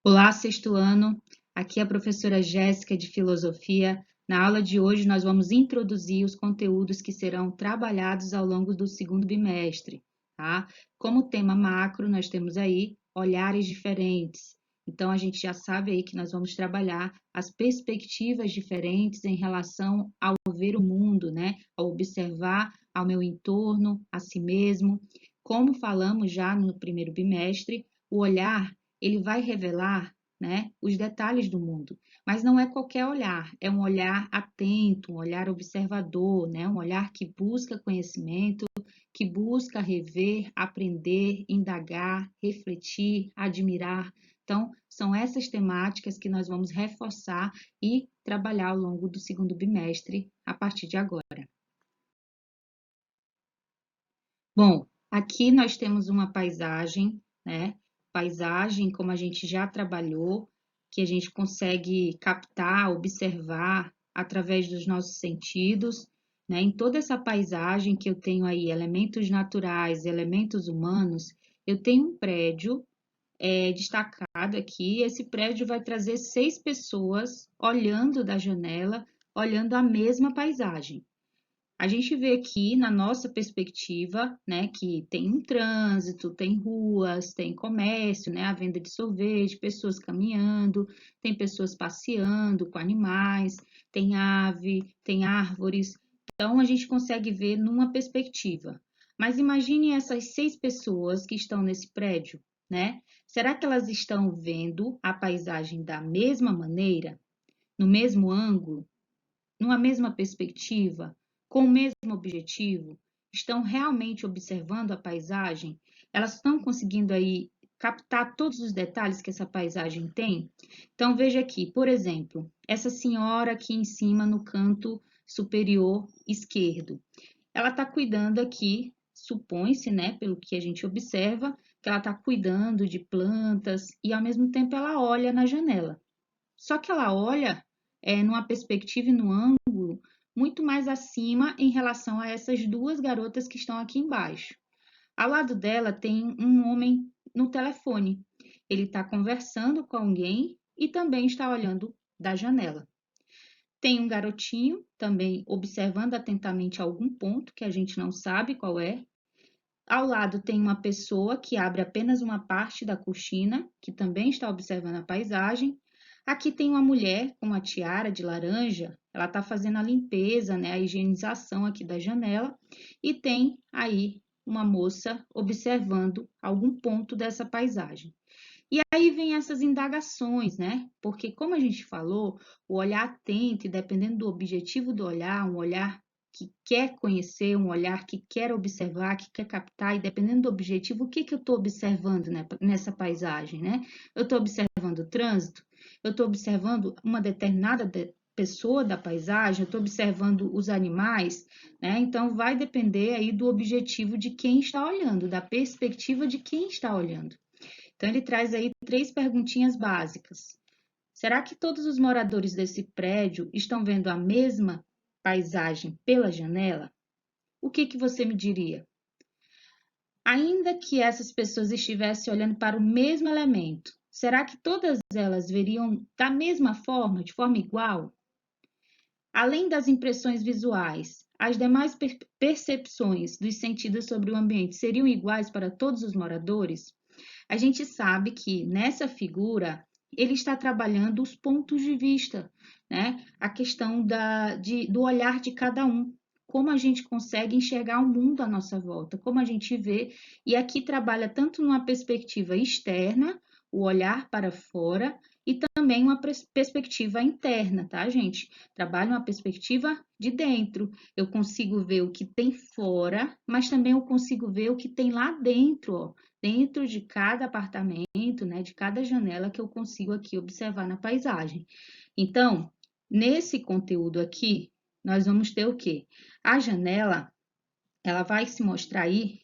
Olá, sexto ano. Aqui é a professora Jéssica de Filosofia. Na aula de hoje, nós vamos introduzir os conteúdos que serão trabalhados ao longo do segundo bimestre, tá? Como tema macro, nós temos aí olhares diferentes. Então, a gente já sabe aí que nós vamos trabalhar as perspectivas diferentes em relação ao ver o mundo, né? Ao observar ao meu entorno, a si mesmo. Como falamos já no primeiro bimestre, o olhar ele vai revelar, né, os detalhes do mundo, mas não é qualquer olhar, é um olhar atento, um olhar observador, né, um olhar que busca conhecimento, que busca rever, aprender, indagar, refletir, admirar. Então, são essas temáticas que nós vamos reforçar e trabalhar ao longo do segundo bimestre, a partir de agora. Bom, aqui nós temos uma paisagem, né? Paisagem, como a gente já trabalhou, que a gente consegue captar, observar através dos nossos sentidos, né? Em toda essa paisagem que eu tenho aí, elementos naturais, elementos humanos, eu tenho um prédio destacado aqui. Esse prédio vai trazer 6 pessoas olhando da janela, olhando a mesma paisagem. A gente vê aqui na nossa perspectiva, né, que tem um trânsito, tem ruas, tem comércio, né, a venda de sorvete, pessoas caminhando, tem pessoas passeando com animais, tem ave, tem árvores. Então a gente consegue ver numa perspectiva. Mas imagine essas 6 pessoas que estão nesse prédio, né? Será que elas estão vendo a paisagem da mesma maneira, no mesmo ângulo? Numa mesma perspectiva, com o mesmo objetivo, estão realmente observando a paisagem? Elas estão conseguindo aí captar todos os detalhes que essa paisagem tem? Então veja aqui, por exemplo, essa senhora aqui em cima no canto superior esquerdo. Ela está cuidando aqui, supõe-se, né, pelo que a gente observa, que ela está cuidando de plantas e ao mesmo tempo ela olha na janela. Só que ela olha numa perspectiva e no ângulo muito mais acima em relação a essas duas garotas que estão aqui embaixo. Ao lado dela tem um homem no telefone. Ele está conversando com alguém e também está olhando da janela. Tem um garotinho também observando atentamente algum ponto que a gente não sabe qual é. Ao lado tem uma pessoa que abre apenas uma parte da cortina, que também está observando a paisagem. Aqui tem uma mulher com uma tiara de laranja, ela está fazendo a limpeza, né, a higienização aqui da janela. E tem aí uma moça observando algum ponto dessa paisagem. E aí vem essas indagações, né? Porque, como a gente falou, o olhar atento, e dependendo do objetivo do olhar, um olhar que quer conhecer, um olhar que quer observar, que quer captar, e dependendo do objetivo, o que eu estou observando, né, nessa paisagem, né? Eu estou observando o trânsito, eu estou observando uma determinada pessoa da paisagem, eu estou observando os animais, né? Então, vai depender aí do objetivo de quem está olhando, da perspectiva de quem está olhando. Então, ele traz aí 3 perguntinhas básicas. Será que todos os moradores desse prédio estão vendo a mesma paisagem pela janela? O que você me diria? Ainda que essas pessoas estivessem olhando para o mesmo elemento, será que todas elas veriam da mesma forma, de forma igual? Além das impressões visuais, as demais percepções dos sentidos sobre o ambiente seriam iguais para todos os moradores? A gente sabe que nessa figura ele está trabalhando os pontos de vista, né? A questão do olhar de cada um, como a gente consegue enxergar o mundo à nossa volta, como a gente vê, e aqui trabalha tanto numa perspectiva externa, o olhar para fora, e também uma perspectiva interna, tá, gente? Trabalha uma perspectiva de dentro. Eu consigo ver o que tem fora, mas também eu consigo ver o que tem lá dentro, ó, dentro de cada apartamento, né, de cada janela que eu consigo aqui observar na paisagem. Então, nesse conteúdo aqui, nós vamos ter o quê? A janela, ela vai se mostrar aí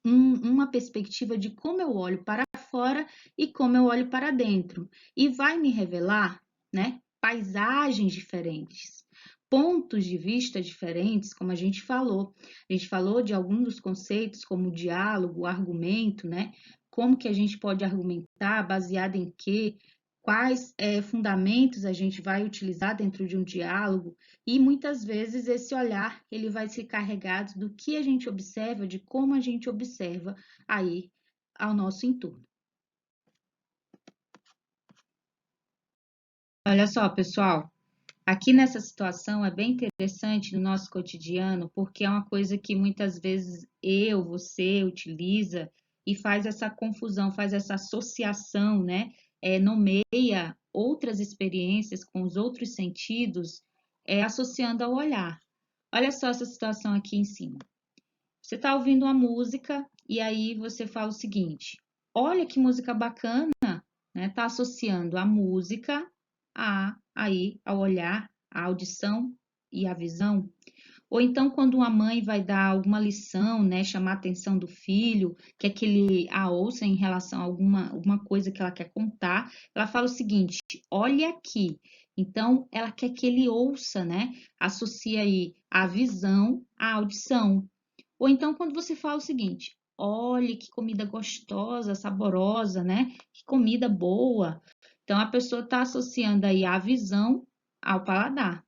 uma perspectiva de como eu olho para fora e como eu olho para dentro. E vai me revelar, né, paisagens diferentes, pontos de vista diferentes, como a gente falou. A gente falou de alguns dos conceitos, como o diálogo, o argumento, né? Como que a gente pode argumentar, baseado em quê? quais fundamentos a gente vai utilizar dentro de um diálogo, e muitas vezes esse olhar ele vai ser carregado do que a gente observa, de como a gente observa aí ao nosso entorno. Olha só, pessoal, aqui nessa situação é bem interessante no nosso cotidiano, porque é uma coisa que muitas vezes você utiliza e faz essa confusão, faz essa associação, né? Nomeia outras experiências com os outros sentidos, associando ao olhar. Olha só essa situação aqui em cima. Você está ouvindo uma música e aí você fala o seguinte: olha que música bacana, né? Está associando a música ao olhar, à audição e à visão. Ou então, quando uma mãe vai dar alguma lição, né, chamar a atenção do filho, quer que ele a ouça em relação a alguma coisa que ela quer contar, ela fala o seguinte: olha aqui. Então, ela quer que ele ouça, né? Associa aí a visão à audição. Ou então, quando você fala o seguinte: olha que comida gostosa, saborosa, né? Que comida boa. Então, a pessoa está associando aí a visão ao paladar.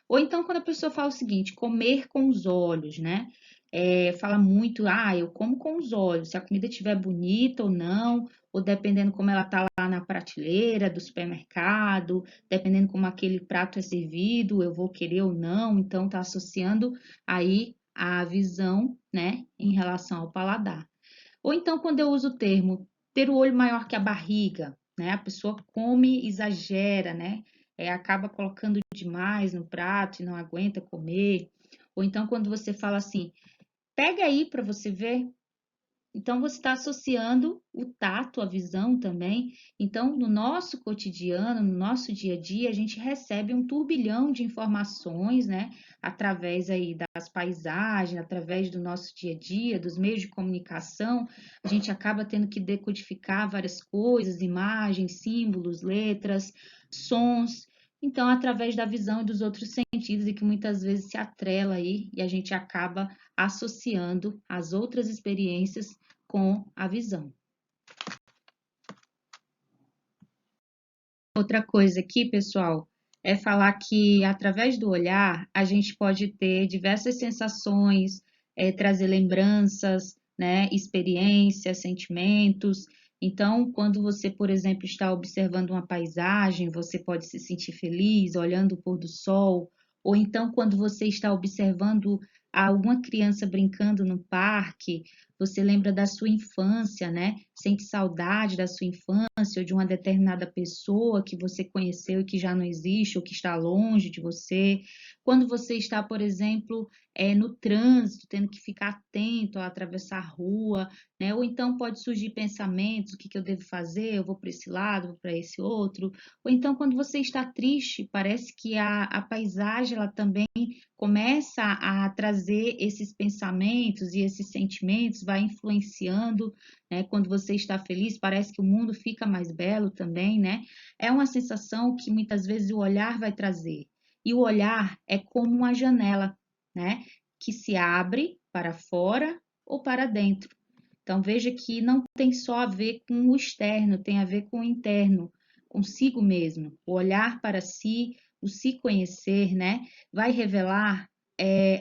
Ou então, quando a pessoa fala o seguinte: comer com os olhos, né? Fala muito, eu como com os olhos, se a comida estiver bonita ou não, ou dependendo como ela está lá na prateleira do supermercado, dependendo como aquele prato é servido, eu vou querer ou não. Então, está associando aí a visão, né, em relação ao paladar. Ou então, quando eu uso o termo ter o olho maior que a barriga, né? A pessoa come, exagera, né? Acaba colocando demais no prato e não aguenta comer. Ou então, quando você fala assim, pega aí para você ver. Então, você está associando o tato, a visão também. Então, no nosso cotidiano, no nosso dia a dia, a gente recebe um turbilhão de informações, né? Através aí das paisagens, através do nosso dia a dia, dos meios de comunicação, a gente acaba tendo que decodificar várias coisas, imagens, símbolos, letras, sons. Então, através da visão e dos outros sentidos, e que muitas vezes se atrela aí, e a gente acaba associando as outras experiências com a visão. Outra coisa aqui, pessoal, é falar que através do olhar a gente pode ter diversas sensações, trazer lembranças, né, experiências, sentimentos. Então, quando você, por exemplo, está observando uma paisagem, você pode se sentir feliz olhando o pôr do sol, ou então quando você está observando alguma criança brincando no parque, você lembra da sua infância, né? Sente saudade da sua infância ou de uma determinada pessoa que você conheceu e que já não existe ou que está longe de você. Quando você está, por exemplo, no trânsito, tendo que ficar atento a atravessar a rua, né? Ou então pode surgir pensamentos: o que eu devo fazer? Eu vou para esse lado, vou para esse outro. Ou então, quando você está triste, parece que a paisagem ela também começa a trazer esses pensamentos e esses sentimentos, vai influenciando, né? Quando você está feliz, parece que o mundo fica mais belo também, né? É uma sensação que muitas vezes o olhar vai trazer. E o olhar é como uma janela, né? Que se abre para fora ou para dentro. Então veja que não tem só a ver com o externo, tem a ver com o interno, consigo mesmo. O olhar para si, o se conhecer, né? Vai revelar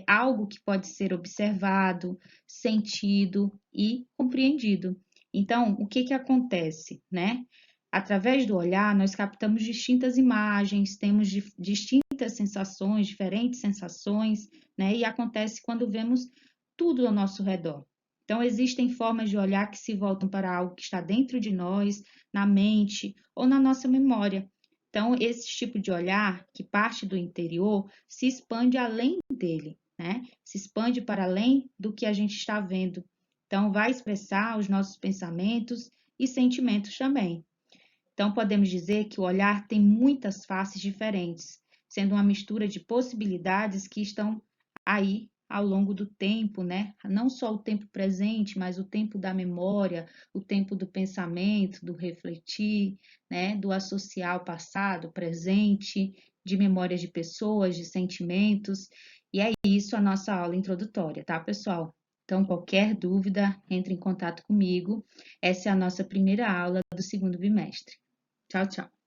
algo que pode ser observado, sentido e compreendido. Então, o que acontece, né? Através do olhar, nós captamos distintas imagens, temos distintas sensações, diferentes sensações, né? E acontece quando vemos tudo ao nosso redor. Então, existem formas de olhar que se voltam para algo que está dentro de nós, na mente ou na nossa memória. Então, esse tipo de olhar, que parte do interior, se expande além dele, né? Se expande para além do que a gente está vendo. Então, vai expressar os nossos pensamentos e sentimentos também. Então, podemos dizer que o olhar tem muitas faces diferentes, sendo uma mistura de possibilidades que estão aí ao longo do tempo, né? Não só o tempo presente, mas o tempo da memória, o tempo do pensamento, do refletir, né? Do associar o passado, presente, de memórias de pessoas, de sentimentos. E é isso a nossa aula introdutória, tá, pessoal? Então, qualquer dúvida, entre em contato comigo. Essa é a nossa primeira aula do segundo bimestre. Tchau, tchau.